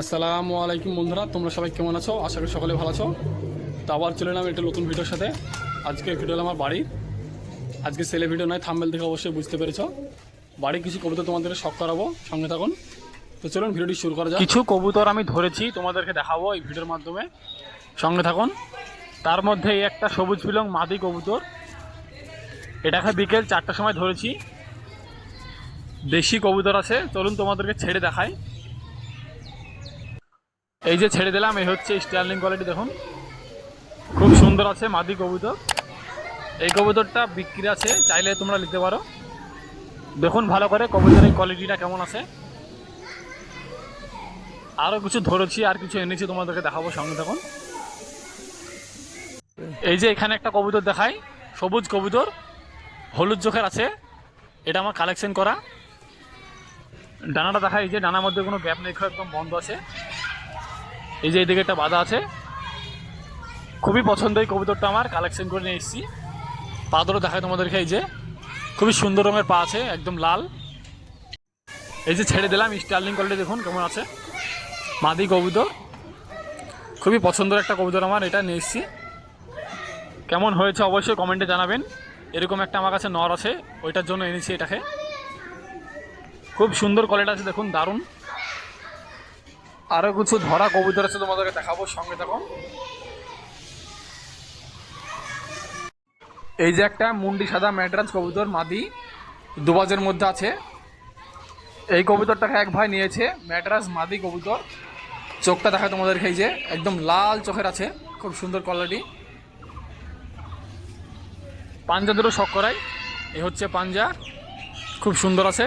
আসসালামু আলাইকুম বন্ধুরা, তোমরা সবাই কেমন আছো? আশা করি সকলে ভালো আছো। তো আবার চলে এলাম একটা নতুন ভিডিওর সাথে। আজকের ভিডিও হলো আমার বাড়ির। আজকে সেলে ভিডিও নয়, থাম্বনেল দেখে অবশ্যই বুঝতে পেরেছো। বাড়ির কিছু কবুতর তোমাদেরকে শখ করাবো, সঙ্গে থাকুন। তো চলুন ভিডিওটি শুরু করা যাক। কিছু কবুতর আমি ধরেছি, তোমাদেরকে দেখাবো এই ভিডিওর মাধ্যমে, সঙ্গে থাকুন। তার মধ্যে এই একটা সবুজ পিলং মাদি কবুতর, এটাকে বিকেল 4টার সময় ধরেছি। দেশি কবুতর আছে, চলুন তোমাদেরকে ছেড়ে দেখাই। এই যে ছেড়ে দিলাম, এই হচ্ছে স্টার্লিং কোয়ালিটি, দেখুন খুব সুন্দর আছে মাদি কবুতর। এই কবুতরটা বিক্রি আছে, চাইলে তোমরা নিতে পারো। দেখুন ভালো করে কবুতরের কোয়ালিটিটা কেমন আছে। আরও কিছু ধরেছি, আর কিছু এনেছি, তোমাদেরকে দেখাবো, সঙ্গে থাকুন। এই যে এখানে একটা কবুতর দেখাই, সবুজ কবুতর, হলুদ চোখের আছে। এটা আমার কালেকশন করা। ডানাটা দেখাই, এই যে ডানার মধ্যে কোনো গ্যাপ নেই, একদম বন্ধ আছে। এই যে এইদিকে একটা বাঁধা আছে। খুবই পছন্দ এই কবুতরটা, আমার কালেকশন করে নিয়ে এসেছি। পা দুটো দেখায় তোমাদেরকে, এই যে খুবই সুন্দর রঙের পা আছে, একদম লাল। এই যে ছেড়ে দিলাম, স্টার্লিং কোয়ালিটি দেখুন কেমন আছে, মাদি কবুতর। খুবই পছন্দের একটা কবুতর আমার, এটা নিয়ে এসেছি। কেমন হয়েছে অবশ্যই কমেন্টে জানাবেন। এরকম একটা আমার কাছে নর আছে, ওইটার জন্য এনেছি এটাকে। খুব সুন্দর কোয়ালিটি আছে, দেখুন দারুণ। আরও কিছু ধরা কবুতর আছে, তোমাদেরকে দেখাবো, সঙ্গে থাকুন। এই যে একটা মুন্ডি সাদা ম্যাড্রাস কবুতর মাদি, দুবাজের মধ্যে আছে। এই কবুতরটাকে এক ভাই নিয়েছে, ম্যাড্রাস মাদি কবুতর। চোখটা দেখায় তোমাদেরকে, এই যে একদম লাল চোখের আছে, খুব সুন্দর কোয়ালিটি। পাঞ্জা দুটো শখ করাই, এ হচ্ছে পাঞ্জা, খুব সুন্দর আছে।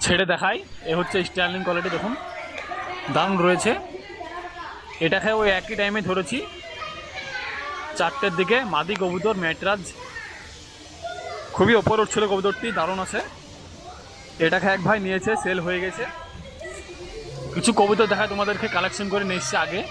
ছেড়ে দেখাই, এ হচ্ছে স্টার্লিং কোয়ালিটি, দেখুন দারুণ রয়েছে। এটাকে ওই একই টাইমে ধরেছি, 4টের দিকে, মাদি কবুতর ম্যাড্রাস। খুবই ওপর উঠছিল কবুতরটি, দারুণ আছে। এটাকে এক ভাই নিয়েছে, সেল হয়ে গেছে। কিছু কবুতর দেখায় তোমাদেরকে, কালেকশন করে নিয়ে এসছে আগে।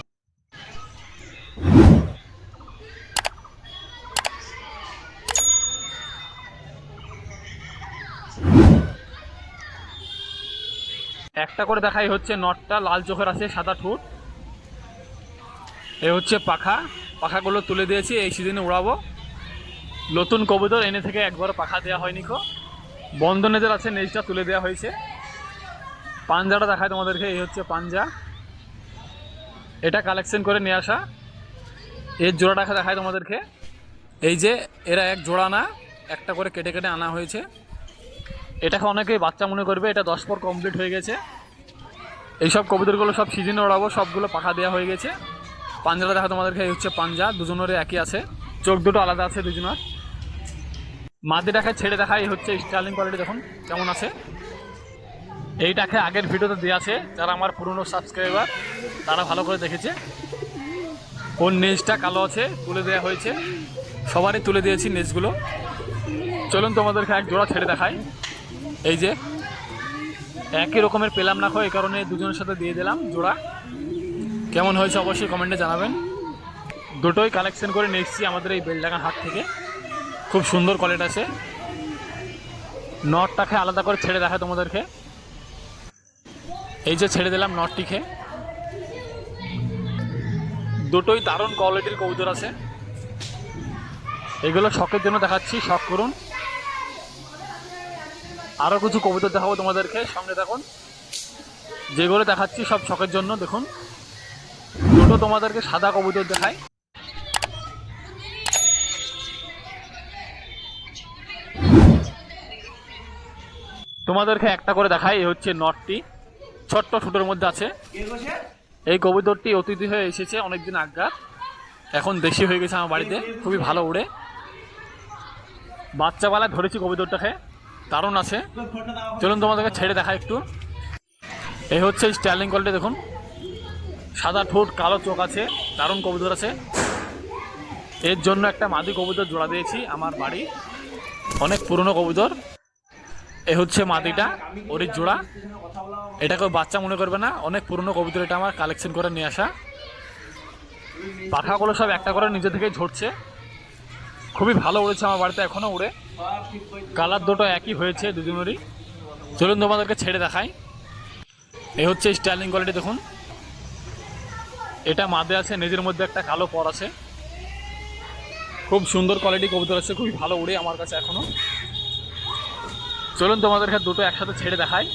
একটা করে দেখাই, হচ্ছে নটটা লাল চোখের আছে, সাদা ঠোঁট। এ হচ্ছে পাখা, পাখাগুলো তুলে দিয়েছি, এই সিজনে উড়াবো। নতুন কবুতর এনে থেকে একবার পাখা দেওয়া হয়নি কো, বন্ধনেদের আছে, নেজটা তুলে দেওয়া হয়েছে। পাঞ্জাটা দেখায় তোমাদেরকে, এই হচ্ছে পাঞ্জা, এটা কালেকশন করে নিয়ে আসা। এর জোড়াটাকে দেখায় তোমাদেরকে, এই যে এরা এক জোড়া না, একটা করে কেটে কেটে আনা হয়েছে। এটাকে অনেকেই বাচ্চা মনে করবে, এটা 10 পর কমপ্লিট হয়ে গেছে। এইসব কবুতরগুলো সব সিজনে ওড়াবো, সবগুলো পাখা দেওয়া হয়ে গেছে। পাঞ্জাটা দেখা তোমাদেরকে, এই হচ্ছে পাঞ্জা, দুজনেরই একই আছে, চোখ দুটো আলাদা আছে দুজনের। মাদিটাকে ছেড়ে দেখা, এই হচ্ছে স্টার্লিং কোয়ালিটি, দেখুন কেমন আছে। এইটাকে আগের ভিডিওতে দেওয়া আছে, যারা আমার পুরনো সাবস্ক্রাইবার তারা ভালো করে দেখেছে। কোন নেজটা কালো আছে তুলে দেওয়া হয়েছে, সবারই তুলে দিয়েছি নেজগুলো। চলুন তোমাদেরকে এক জোড়া ছেড়ে দেখাই। এই যে একই রকমের পেলাম না, এই কারণে দুজনের সাথে দিয়ে দিলাম জোড়া। কেমন হয়েছে অবশ্যই কমেন্টে জানাবেন। দুটোই কালেকশন করে নিয়ে এসেছি আমাদের এই বেলডাঙ্গা হাট থেকে, খুব সুন্দর কোয়ালিটি আছে। নটটাকে আলাদা করে ছেড়ে দেখায় তোমাদেরকে, এই যে ছেড়ে দিলাম নটটিকে। দুটোই দারুণ কোয়ালিটির কবুতর আছে, এগুলো শখের জন্য দেখাচ্ছি, শখ করুন। আরও কিছু কবুতর দেখাবো তোমাদেরকে, সঙ্গে থাকুন। যেগুলো দেখাচ্ছি সব শখের জন্য, দেখুন দুটো তোমাদেরকে সাদা কবুতর দেখাই। তোমাদেরকে একটা করে দেখাই, এই হচ্ছে নটটি, ছোট্ট ছোটোর মধ্যে আছে। এই কবুতরটি অতিথি হয়ে এসেছে অনেকদিন আগে, এখন দেশি হয়ে গেছে আমার বাড়িতে, খুবই ভালো উড়ে। বাচ্চাবেলায় ধরেছি কবুতরটাকে, দারুণ আছে। চলুন তোমাদেরকে ছেড়ে দেখা একটু। এই হচ্ছে স্টার্লিং কোয়ালিটি, দেখুন সাদা ঠোঁট, কালো চোখ আছে, দারুণ কবুতর আছে। এর জন্য একটা মাদি কবুতর জোড়া দিয়েছি আমার বাড়ি, অনেক পুরনো কবুতর। এ হচ্ছে মাদিটা, ওর জোড়া। এটাকে বাচ্চা মনে করবে না, অনেক পুরনো কবুতর, এটা আমার কালেকশন করে নিয়ে আসা। পাখাগুলো সব একটা করে নিজে থেকেই ঝরছে, খুবই ভালো উড়েছে আমার বাড়িতে, এখনও উড়ে। কালার দুটো একই হয়েছে দুজনেরই। চলুন তোমাদেরকে ছেড়ে দেখাই। এই হচ্ছে স্টার্লিং কোয়ালিটি, দেখুন এটা মাদে আছে, নিজের মধ্যে একটা কালো পর আছে। খুব সুন্দর কোয়ালিটি কবুতর আছে, খুবই ভালো উড়ে আমার কাছে এখনো। চলুন তোমাদেরকে দুটো একসাথে ছেড়ে দেখাই।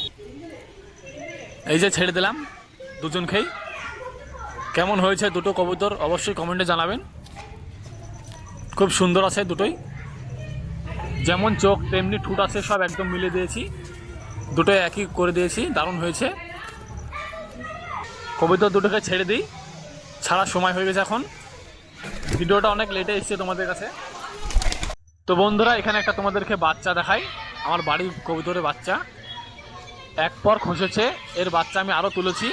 এই যে ছেড়ে দিলাম দুজনকেই। কেমন হয়েছে দুটো কবুতর অবশ্যই কমেন্টে জানাবেন। খুব সুন্দর আছে দুটোই, যেমন চোখ তেমনি ঠোঁট আছে, সব একদম মিলে দিয়েছি, দুটো একই করে দিয়েছি। দারুণ হয়েছে। কবুতর দুটোকে ছেড়ে দিই, ছাড়ার সময় হয়ে গেছে এখন। ভিডিওটা অনেক লেটে এসছে তোমাদের কাছে। তো বন্ধুরা, এখানে একটা তোমাদেরকে বাচ্চা দেখাই, আমার বাড়ির কবুতরের বাচ্চা। এক পর খসেছে, এর বাচ্চা আমি আরও তুলেছি,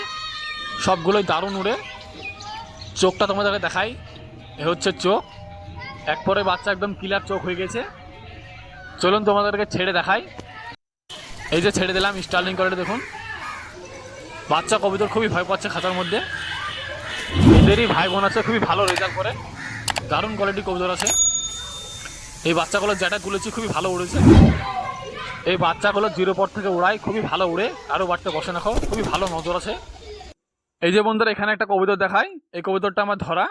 সবগুলোই দারুণ উড়ে। চোখটা তোমাদেরকে দেখাই, এ হচ্ছে চোখ। এক পরে বাচ্চা একদম ক্লিয়ার চোখ হয়ে গেছে। চলুন তোমাদেরকে ছেড়ে দেখাই। এই যে ছেড়ে দিলাম, স্টার্লিং করে দেখুন। বাচ্চা কবুতর খুবই ভয় পাচ্ছে খাঁচার মধ্যে। এদেরই ভাই বোন আছে, খুবই ভালো রেজাল্ট করে, দারুণ কোয়ালিটি কবুতর আছে। এই বাচ্চাগুলো যেটা তুলেছি খুবই ভালো উড়েছে। এই বাচ্চাগুলো 0 পর থেকে উড়াই, খুবই ভালো উড়ে, আরও বাড়তে বসে না, খুবই ভালো নজর আছে। এই যে বন্ধুরা, এখানে একটা কবুতর দেখাই। এই কবুতরটা আমার ধরা,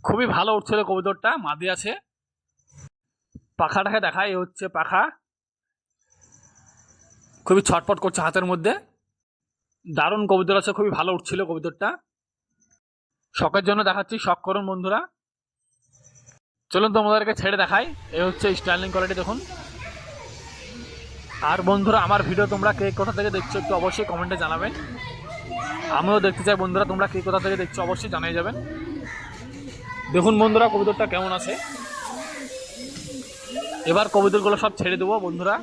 খুবই ভালো উঠছিল কবুতরটা, মাদি আছে। পাখাটাকে দেখাই, এ হচ্ছে পাখা, খুবই ছটপট করছে হাতের মধ্যে। দারুণ কবুতর আছে, খুবই ভালো উঠছিল কবুতরটা। শখের জন্য দেখাচ্ছি, শখ করুন বন্ধুরা। চলুন তোমাদেরকে ছেড়ে দেখাই। এ হচ্ছে স্টাইলিং কোয়ালিটি দেখুন। আর বন্ধুরা, আমার ভিডিও তোমরা কে কোথা থেকে দেখছো একটু অবশ্যই কমেন্টে জানাবেন। আমিও দেখতে চাই বন্ধুরা, তোমরা কে কোথা থেকে দেখছো অবশ্যই জানিয়ে যাবেন। দেখুন বন্ধুরা, কবুতরটা কেমন আছে। এবার কবুতরগুলো সব ছেড়ে দেবো বন্ধুরা।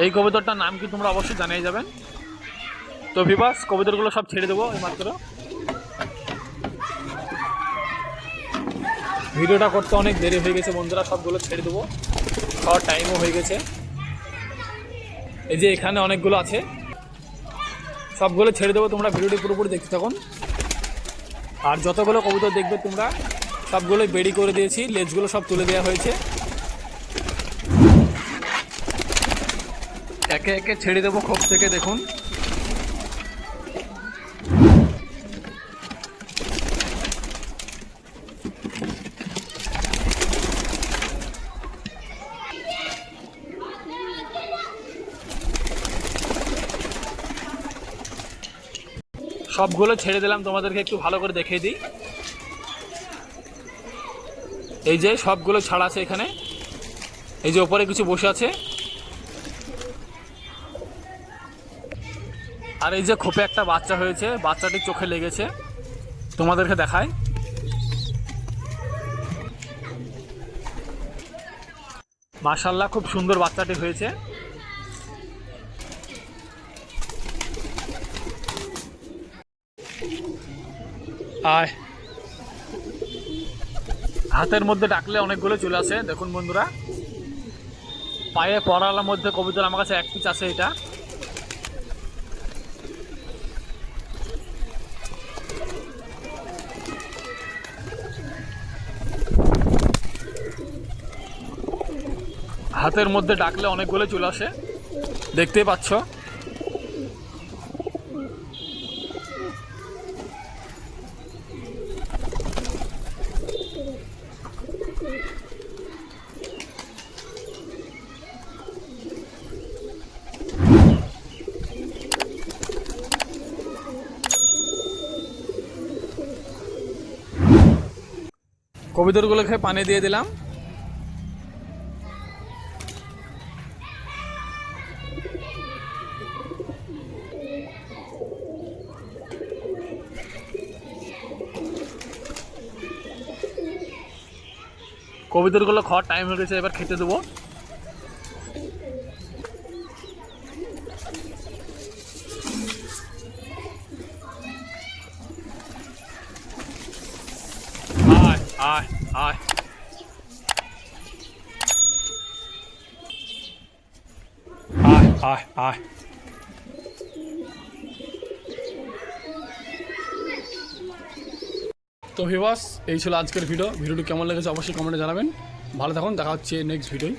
এই কবুতরটার নাম কি তোমরা অবশ্যই জানিয়ে যাবেন। তো ভিউয়ার্স, কবুতরগুলো সব ছেড়ে দেবো এইমাত্র। ভিডিওটা করতে অনেক দেরি হয়ে গেছে বন্ধুরা, সবগুলো ছেড়ে দেবো, খাওয়ার টাইমও হয়ে গেছে। এই যে এখানে অনেকগুলো আছে, সবগুলো ছেড়ে দেবো। তোমরা ভিডিওটি পুরোপুরি দেখতে থাকুন। আর যতগুলো কবুতর দেখবে তোমরা, সবগুলোই বেড়ি করে দিয়েছি, লেজগুলো সব তুলে দেওয়া হয়েছে। একে একে ছেড়ে দেবো খোপ থেকে। দেখুন সবগুলো ছেড়ে দিলাম, তোমাদেরকে একটু ভালো করে দেখিয়ে দিই। এই যে সবগুলো ছাড়া আছে এখানে। এই যে ওপরে কিছু বসে আছে, আর এই যে খোপে একটা বাচ্চা হয়েছে, বাচ্চাটি চোখে লেগেছে, তোমাদেরকে দেখাই। মাশাআল্লাহ, খুব সুন্দর বাচ্চাটি হয়েছে। আয়, হাতের মধ্যে ডাকলে অনেকগুলো চলে আসে। দেখুন বন্ধুরা, পায়ে পড়ালার মধ্যে কবুতর আমার কাছে এক পিস আছে। এটা হাতের মধ্যে ডাকলে অনেকগুলো চলে আসে, দেখতেই পাচ্ছ। কবুতরগুলোকে পানি দিয়ে দিলাম। কবুতরগুলো খাওয়ার টাইম হয়ে গেছে, এবার খেতে দেবো। আয় আয় আয়, আয় আয় আয়। তো ভিউয়ার্স, এই ছিল আজকের ভিডিওটি কেমন লেগেছে অবশ্যই কমেন্টে জানাবেন। ভালো থাকুন, দেখা হচ্ছে নেক্সট ভিডিও।